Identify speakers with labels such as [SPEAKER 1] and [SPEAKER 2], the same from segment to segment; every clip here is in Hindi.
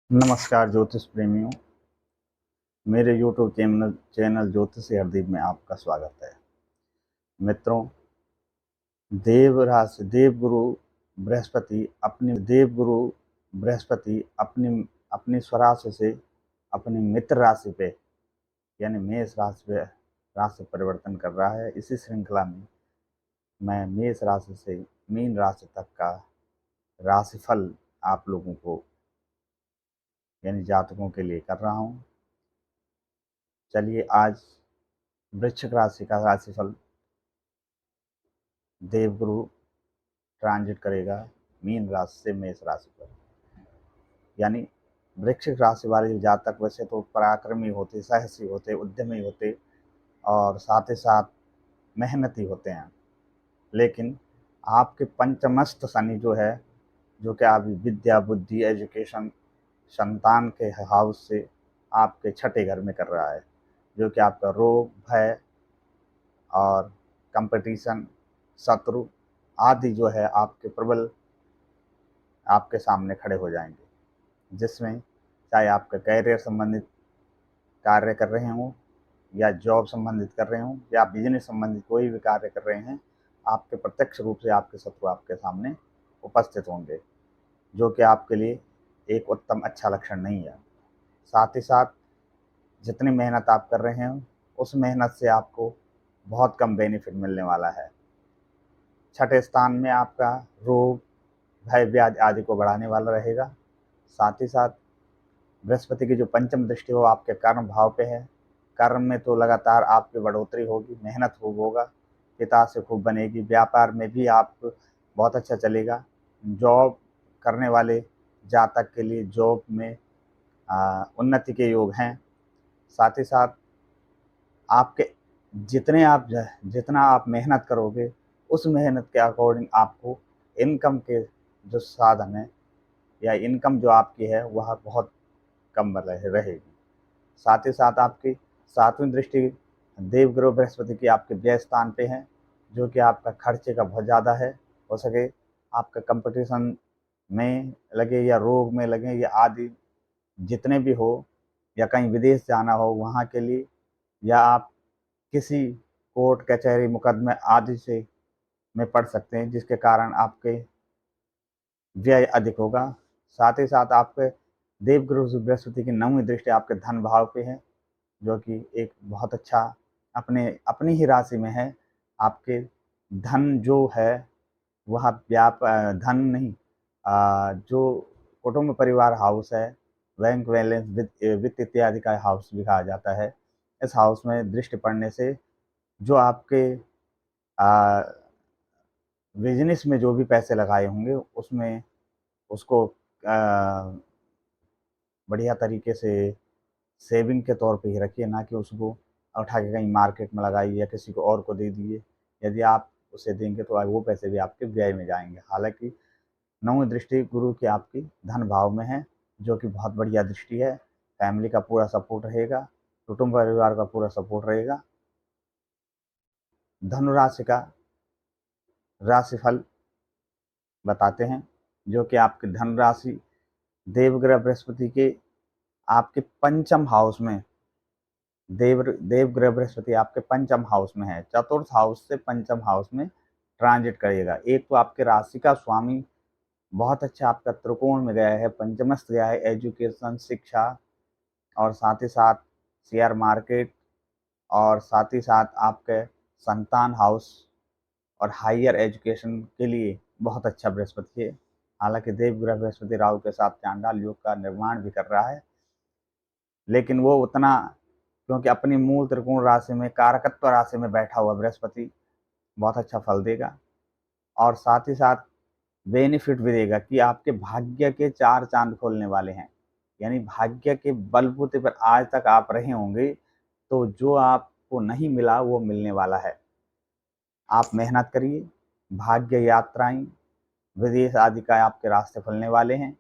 [SPEAKER 1] नमस्कार ज्योतिष प्रेमियों। मेरे यूट्यूब चैनल ज्योतिषी हरदीप में आपका स्वागत है। मित्रों, देवगुरु बृहस्पति अपनी अपनी स्वराशि से अपनी मित्र राशि पे यानी मेष राशि पे राशि परिवर्तन कर रहा है। इसी श्रृंखला में मैं मेष राशि से मीन राशि तक का राशिफल आप लोगों को यानी जातकों के लिए कर रहा हूँ। चलिए आज वृश्चिक राशि का राशिफल देवगुरु ट्रांजिट करेगा मीन राशि से मेष राशि पर। यानी वृश्चिक राशि वाले जो जातक वैसे तो पराक्रमी होते, साहसी होते, उद्यमी होते और साथ ही साथ मेहनती होते हैं, लेकिन आपके पंचमस्त शनि जो है, जो कि आप विद्या, बुद्धि, एजुकेशन, संतान के हाउस से आपके छठे घर में कर रहा है, जो कि आपका रोग, भय और कंपटीशन, शत्रु आदि जो है आपके प्रबल आपके सामने खड़े हो जाएंगे। जिसमें चाहे आपका कैरियर संबंधित कार्य कर रहे हों या जॉब संबंधित कर रहे हों या बिजनेस संबंधित कोई भी कार्य कर रहे हैं, आपके प्रत्यक्ष रूप से आपके शत्रु आपके सामने उपस्थित होंगे, जो कि आपके लिए एक उत्तम अच्छा लक्षण नहीं है। साथ ही साथ जितनी मेहनत आप कर रहे हैं उस मेहनत से आपको बहुत कम बेनिफिट मिलने वाला है। छठे स्थान में आपका रोग, भय, ब्याज आदि को बढ़ाने वाला रहेगा। साथ ही साथ बृहस्पति की जो पंचम दृष्टि हो आपके कर्म भाव पे है। कर्म में तो लगातार आपकी बढ़ोतरी होगी, मेहनत होगा, पिता से खूब बनेगी, व्यापार में भी आप बहुत अच्छा चलेगा। जॉब करने वाले जातक के लिए जॉब में उन्नति के योग हैं। साथ ही साथ आपके जितना आप मेहनत करोगे उस मेहनत के अकॉर्डिंग आपको इनकम के जो साधन है या इनकम जो आपकी है वह बहुत कम रहेगी। साथ ही साथ आपकी सातवीं दृष्टि देवगुरु बृहस्पति की आपके व्यय स्थान पे है, जो कि आपका खर्चे का बहुत ज़्यादा है। हो सके आपका कंपटीशन में लगे या रोग में लगे या आदि जितने भी हो, या कहीं विदेश जाना हो वहाँ के लिए, या आप किसी कोर्ट कचहरी मुकदमे आदि से में पड़ सकते हैं, जिसके कारण आपके व्यय अधिक होगा। साथ ही साथ आपके देवगुरु बृहस्पति की नौवीं दृष्टि आपके धन भाव पे है, जो कि एक बहुत अच्छा अपनी ही राशि में है। आपके धन जो है वह धन नहीं, जो कुटुंब परिवार हाउस है, बैंक बैलेंस, वित्त इत्यादि का हाउस भी कहा जाता है। इस हाउस में दृष्टि पड़ने से जो आपके बिजनेस में जो भी पैसे लगाए होंगे उसमें उसको बढ़िया तरीके से सेविंग के तौर पे ही रखिए, ना कि उसको उठा के कहीं मार्केट में लगाइए या किसी को और को दे दिए। यदि आप उसे देंगे तो वो पैसे भी आपके व्यय में जाएंगे। हालांकि नौवीं दृष्टि गुरु की आपकी धन भाव में है, जो कि बहुत बढ़िया दृष्टि है। फैमिली का पूरा सपोर्ट रहेगा, कुटुंब परिवार का पूरा सपोर्ट रहेगा। धनु राशि का राशिफल बताते हैं, जो कि आपकी धन राशि देवग्रह बृहस्पति के आपके पंचम हाउस में देवग्रह बृहस्पति आपके पंचम हाउस में है। चतुर्थ हाउस से पंचम हाउस में ट्रांजिट करेगा। एक तो आपके राशि का स्वामी बहुत अच्छा आपका त्रिकोण में गया है, पंचमस्त गया है, एजुकेशन, शिक्षा और साथ ही साथ शेयर मार्केट और साथ ही साथ आपके संतान हाउस और हायर एजुकेशन के लिए बहुत अच्छा बृहस्पति है। हालांकि देवग्रह बृहस्पति राहु के साथ चांडाल योग का निर्माण भी कर रहा है, लेकिन वो उतना, क्योंकि अपनी मूल त्रिकोण राशि में कारकत्व राशि में बैठा हुआ बृहस्पति बहुत अच्छा फल देगा। और साथ ही साथ बेनिफिट भी देगा कि आपके भाग्य के चार चांद खोलने वाले हैं। यानी भाग्य के बलबूते पर आज तक आप रहे होंगे, तो जो आपको नहीं मिला वो मिलने वाला है। आप मेहनत करिए, भाग्य यात्राएं, विदेश आदि का आपके रास्ते खुलने वाले हैं।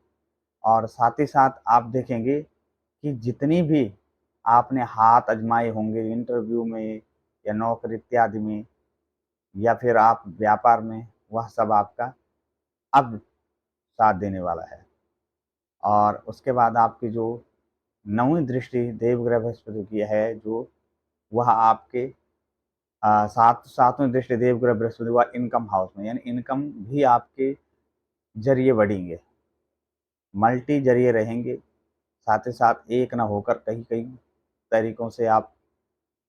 [SPEAKER 1] और साथ ही साथ आप देखेंगे कि जितनी भी आपने हाथ आजमाए होंगे इंटरव्यू में या नौकरी इत्यादि में या फिर आप व्यापार में, वह सब आपका अब साथ देने वाला है। और उसके बाद आपकी जो नौवीं दृष्टि देवग्रह बृहस्पति की है, जो वह आपके सातवीं दृष्टि देवग्रह बृहस्पति वह इनकम हाउस में, यानी इनकम भी आपके जरिए बढ़ेंगे, मल्टी जरिए रहेंगे। साथ ही साथ एक ना होकर कई कई तरीकों से आप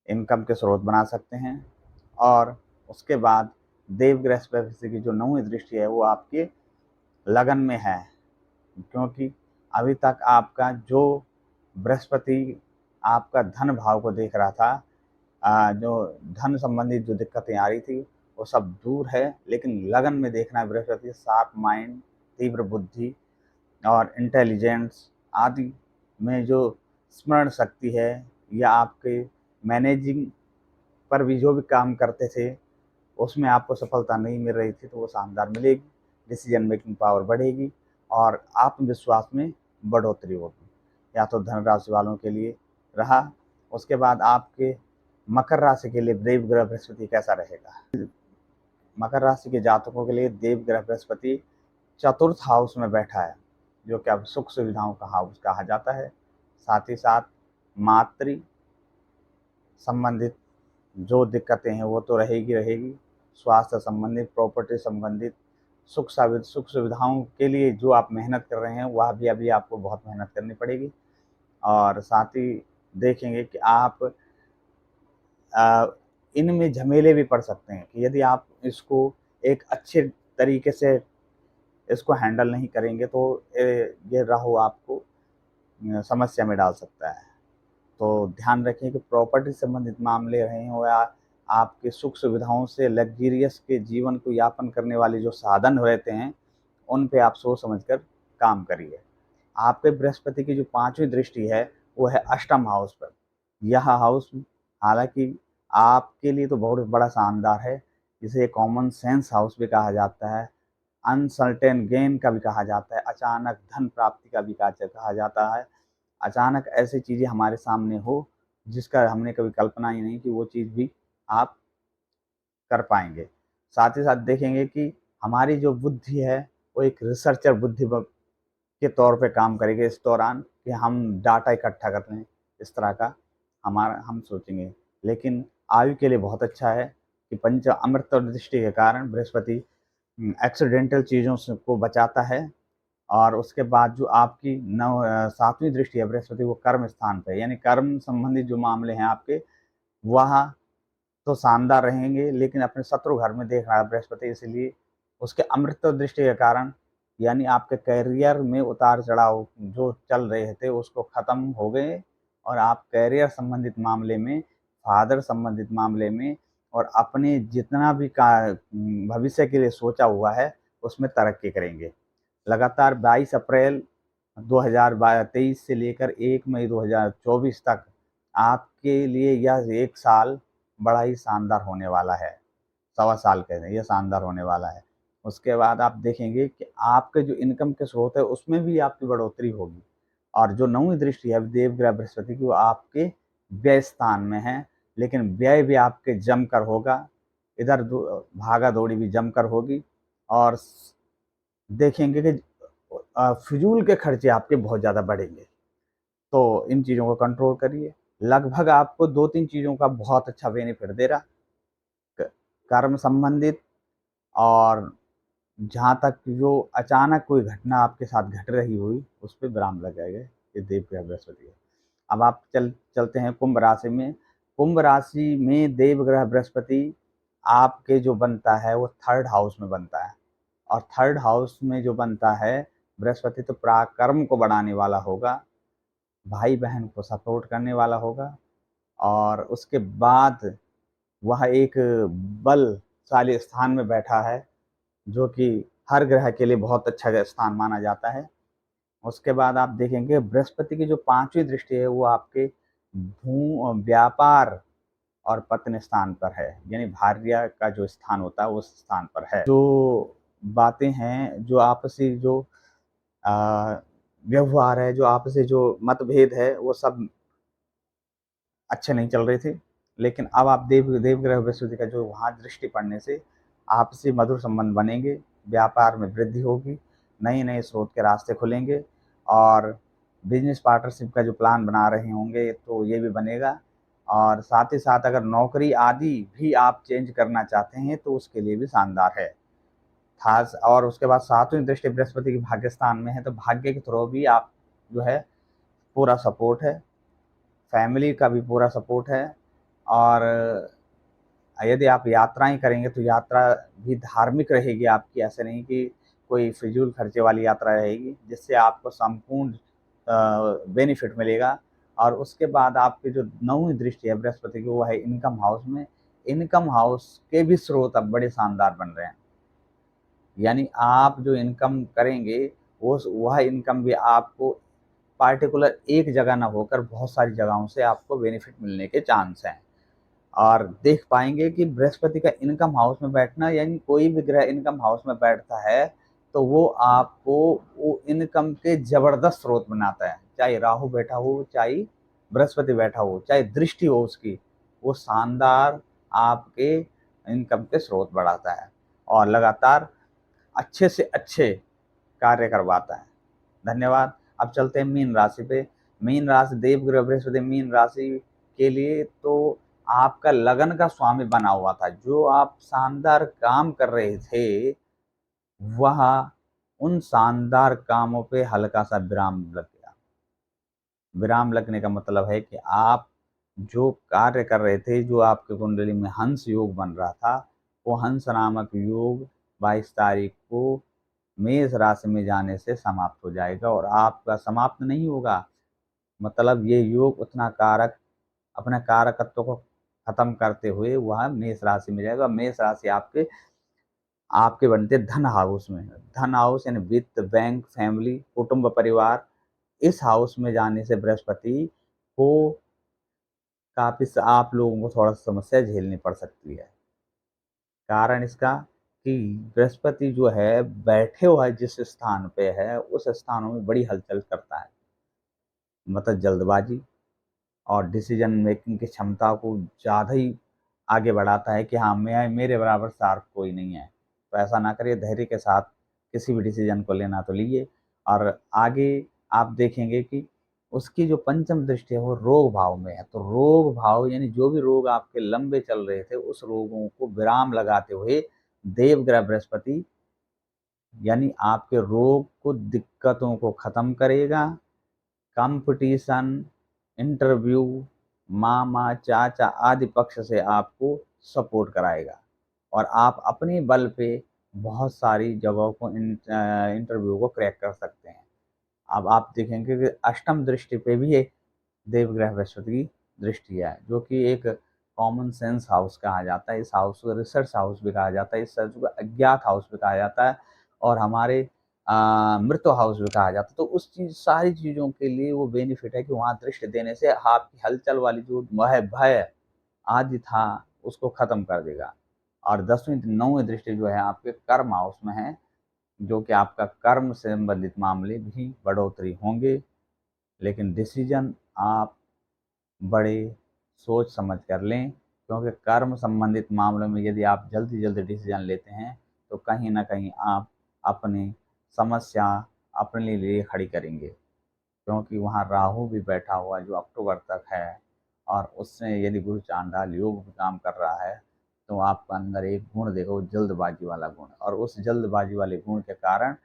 [SPEAKER 1] इनकम के स्रोत बना सकते हैं। और उसके बाद देवग्रह बृहस्पति की जो नौवीं दृष्टि है वो आपके लगन में है, क्योंकि अभी तक आपका जो बृहस्पति आपका धन भाव को देख रहा था, जो धन संबंधित जो दिक्कतें आ रही थी वो सब दूर है। लेकिन लगन में देखना है बृहस्पति शार्प माइंड, तीव्र बुद्धि और इंटेलिजेंस आदि में जो स्मरण शक्ति है, या आपके मैनेजिंग पर भी जो भी काम करते थे उसमें आपको सफलता नहीं मिल रही थी, तो वो शानदार मिलेगी। डिसीजन मेकिंग पावर बढ़ेगी और आत्मविश्वास में बढ़ोतरी होगी। या तो धन राशि वालों के लिए रहा। उसके बाद आपके मकर राशि के लिए देवग्रह बृहस्पति कैसा रहेगा। मकर राशि के जातकों के लिए देवग्रह बृहस्पति चतुर्थ हाउस में बैठा है, जो कि अब सुख सुविधाओं का हाउस कहा जाता है। साथ ही साथ मातृ संबंधित जो दिक्कतें हैं वो तो रहेगी रहेगी। स्वास्थ्य संबंधित, प्रॉपर्टी संबंधित, सुख सुविधाओं के लिए जो आप मेहनत कर रहे हैं वह भी अभी आपको बहुत मेहनत करनी पड़ेगी। और साथ ही देखेंगे कि आप इनमें झमेले भी पड़ सकते हैं कि यदि आप इसको एक अच्छे तरीके से इसको हैंडल नहीं करेंगे तो ये राहु आपको समस्या में डाल सकता है। तो ध्यान रखें कि प्रॉपर्टी संबंधित मामले रहे हों या आपके सुख सुविधाओं से लग्जरियस के जीवन को यापन करने वाले जो साधन रहते हैं उन पे आप सोच समझ कर काम करिए। आपके बृहस्पति की जो पांचवी दृष्टि है वो है अष्टम हाउस पर। यह हाउस हालांकि आपके लिए तो बहुत बड़ा शानदार है, जिसे कॉमन सेंस हाउस भी कहा जाता है, अनसर्टेन गेन का भी कहा जाता है, अचानक धन प्राप्ति का भी कहा जाता है। अचानक ऐसी चीज़ें हमारे सामने हो जिसका हमने कभी कल्पना ही नहीं की, वो चीज़ भी आप कर पाएंगे। साथ ही साथ देखेंगे कि हमारी जो बुद्धि है वो एक रिसर्चर बुद्धि के तौर पे काम करेगी इस दौरान, कि हम डाटा इकट्ठा कर लें, इस तरह का हमारा हम सोचेंगे। लेकिन आयु के लिए बहुत अच्छा है कि पंच अमृत दृष्टि के कारण बृहस्पति एक्सीडेंटल चीज़ों से को बचाता है। और उसके बाद जो आपकी सातवीं दृष्टि है बृहस्पति वो कर्म स्थान पे, यानी कर्म संबंधित जो मामले हैं आपके वह तो शानदार रहेंगे, लेकिन अपने शत्रु घर में देख रहा है बृहस्पति, इसलिए उसके अमृत दृष्टि के कारण यानी आपके करियर में उतार चढ़ाव जो चल रहे थे उसको ख़त्म हो गए। और आप करियर संबंधित मामले में, फादर संबंधित मामले में और अपने जितना भी का भविष्य के लिए सोचा हुआ है उसमें तरक्की करेंगे। लगातार 22 अप्रैल 2023 से लेकर 1 मई 2024 तक आपके लिए यह एक साल बड़ा ही शानदार होने वाला है। सवा साल कह दें, ये शानदार होने वाला है। उसके बाद आप देखेंगे कि आपके जो इनकम के स्रोत है उसमें भी आपकी बढ़ोतरी होगी। और जो नौवीं दृष्टि है देवग्रह बृहस्पति की वो आपके व्यय स्थान में है, लेकिन व्यय भी आपके जमकर होगा, इधर भागा दौड़ी भी जमकर होगी। और देखेंगे कि फिजूल के खर्चे आपके बहुत ज़्यादा बढ़ेंगे, तो इन चीज़ों को कंट्रोल करिए। लगभग आपको 2-3 चीज़ों का बहुत अच्छा बेनिफिट दे रहा, कर्म संबंधित और जहाँ तक जो अचानक कोई घटना आपके साथ घट रही हुई उस पर विराम लग जाएगा, ये देवग्रह बृहस्पति है। अब आप चलते हैं कुंभ राशि में। कुंभ राशि में देवग्रह बृहस्पति आपके जो बनता है वो थर्ड हाउस में बनता है। और थर्ड हाउस में जो बनता है बृहस्पति तो पराक्रम को बढ़ाने वाला होगा, भाई बहन को सपोर्ट करने वाला होगा। और उसके बाद वह एक बलशाली स्थान में बैठा है, जो कि हर ग्रह के लिए बहुत अच्छा स्थान माना जाता है। उसके बाद आप देखेंगे बृहस्पति की जो पांचवी दृष्टि है वो आपके भू व्यापार और पत्न स्थान पर है, यानी भार्या का जो स्थान होता है उस स्थान पर है। जो बातें हैं, जो आपसी जो व्यवहार है, जो आपसी जो मतभेद है वो सब अच्छे नहीं चल रहे थे। लेकिन अब आप देवग्रह बृहस्पति का जो वहाँ दृष्टि पड़ने से आपसी मधुर संबंध बनेंगे, व्यापार में वृद्धि होगी, नए नए स्रोत के रास्ते खुलेंगे और बिजनेस पार्टनरशिप का जो प्लान बना रहे होंगे तो ये भी बनेगा। और साथ ही साथ अगर नौकरी आदि भी आप चेंज करना चाहते हैं तो उसके लिए भी शानदार है। खास और उसके बाद सातवीं दृष्टि बृहस्पति की भाग्य स्थान में है, तो भाग्य के थ्रू भी आप जो है पूरा सपोर्ट है, फैमिली का भी पूरा सपोर्ट है। और यदि आप यात्राएं करेंगे तो यात्रा भी धार्मिक रहेगी आपकी, ऐसे नहीं कि कोई फिजूल खर्चे वाली यात्रा रहेगी, जिससे आपको संपूर्ण बेनिफिट मिलेगा। और उसके बाद आपकी जो नौवीं दृष्टि है बृहस्पति की, वो है इनकम हाउस में। इनकम हाउस के भी स्रोत अब बड़े शानदार बन रहे हैं, यानी आप जो इनकम करेंगे वो वह इनकम भी आपको पार्टिकुलर एक जगह ना होकर बहुत सारी जगहों से आपको बेनिफिट मिलने के चांस हैं। और देख पाएंगे कि बृहस्पति का इनकम हाउस में बैठना, यानी कोई भी ग्रह इनकम हाउस में बैठता है तो वो आपको वो इनकम के जबरदस्त स्रोत बनाता है। चाहे राहु बैठा हो, चाहे बृहस्पति बैठा हो, चाहे दृष्टि हो उसकी, वो शानदार आपके इनकम के स्रोत बढ़ाता है और लगातार अच्छे से अच्छे कार्य करवाता है। धन्यवाद। अब चलते हैं मीन राशि पे। मीन राशि, देवग्रह बृहस्पति मीन राशि के लिए तो आपका लगन का स्वामी बना हुआ था। जो आप शानदार काम कर रहे थे, वह उन शानदार कामों पे हल्का सा विराम लग गया। विराम लगने का मतलब है कि आप जो कार्य कर रहे थे, जो आपके कुंडली में हंस योग बन रहा था, वो हंस नामक योग 22 तारीख को मेष राशि में जाने से समाप्त हो जाएगा। और आपका समाप्त नहीं होगा, मतलब ये योग उतना कारक अपने कारकत्व को खत्म करते हुए वह मेष राशि में जाएगा। मेष राशि आपके आपके बनते धन हाउस में। धन हाउस यानी वित्त, बैंक, फैमिली, कुटुंब, परिवार, इस हाउस में जाने से बृहस्पति को काफी आप लोगों को थोड़ा समस्या झेलनी पड़ सकती है। कारण इसका कि बृहस्पति जो है बैठे हुआ है जिस स्थान पे है, उस स्थानों में बड़ी हलचल करता है, मतलब जल्दबाजी और डिसीजन मेकिंग की क्षमता को ज़्यादा ही आगे बढ़ाता है कि हाँ, मैं मेरे बराबर शार्प कोई नहीं है। तो ऐसा ना करिए, धैर्य के साथ किसी भी डिसीजन को लेना तो लीजिए। और आगे आप देखेंगे कि उसकी जो पंचम दृष्टि है वो रोग भाव में है। तो रोग भाव यानी जो भी रोग आपके लंबे चल रहे थे, उस रोगों को विराम लगाते हुए देवग्रह बृहस्पति यानी आपके रोग को, दिक्कतों को खत्म करेगा। कंपटीशन, इंटरव्यू, मामा, चाचा आदि पक्ष से आपको सपोर्ट कराएगा और आप अपने बल पे बहुत सारी जगहों को इंटरव्यू को क्रैक कर सकते हैं। अब आप देखेंगे कि अष्टम दृष्टि पे भी एक देवग्रह बृहस्पति की दृष्टि है, जो कि एक कॉमन सेंस हाउस कहा जाता है। इस हाउस को रिसर्च हाउस भी कहा जाता है, इस हाउस को अज्ञात हाउस भी कहा जाता है और हमारे मृत्यु हाउस भी कहा जाता है। तो उस चीज सारी चीज़ों के लिए वो बेनिफिट है कि वहाँ दृष्टि देने से आपकी हलचल वाली जो वह भय आदि था उसको खत्म कर देगा। और 10वीं 9वीं दृष्टि जो है आपके कर्म हाउस में है, जो कि आपका कर्म से संबंधित मामले भी बढ़ोतरी होंगे। लेकिन डिसीजन आप बड़े सोच समझ कर लें, क्योंकि कर्म संबंधित मामलों में यदि आप जल्दी जल्दी डिसीजन लेते हैं तो कहीं ना कहीं आप अपनी समस्या अपने लिए खड़ी करेंगे। क्योंकि वहाँ राहु भी बैठा हुआ जो अक्टूबर तक है, और उससे यदि गुरु चांडाल योग भी काम कर रहा है तो आपका अंदर एक गुण देखो, जल्दबाजी वाला गुण, और उस जल्दबाजी वाले गुण के कारण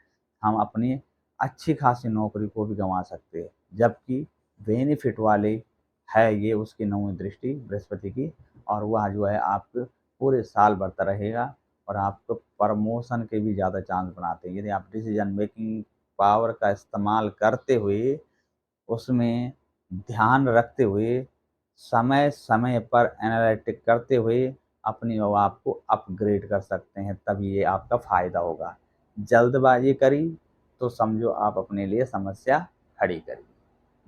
[SPEAKER 1] हम अपनी अच्छी खासी नौकरी को भी गंवा सकते हैं। जबकि बेनिफिट वाले है ये उसकी नौवीं दृष्टि बृहस्पति की, और वह जो है आपको पूरे साल बढ़ता रहेगा और आपको प्रमोशन के भी ज़्यादा चांस बनाते हैं। यदि आप डिसीजन मेकिंग पावर का इस्तेमाल करते हुए, उसमें ध्यान रखते हुए, समय समय पर एनालिटिक करते हुए अपनी आप को अपग्रेड कर सकते हैं, तभी ये आपका फ़ायदा होगा। जल्दबाजी करी तो समझो आप अपने लिए समस्या खड़ी करी।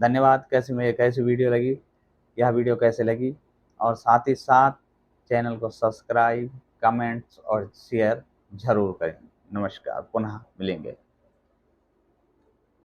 [SPEAKER 1] धन्यवाद। कैसी वीडियो लगी, यह वीडियो कैसे लगी, और साथ ही साथ चैनल को सब्सक्राइब, कमेंट्स और शेयर ज़रूर करें। नमस्कार, पुनः मिलेंगे।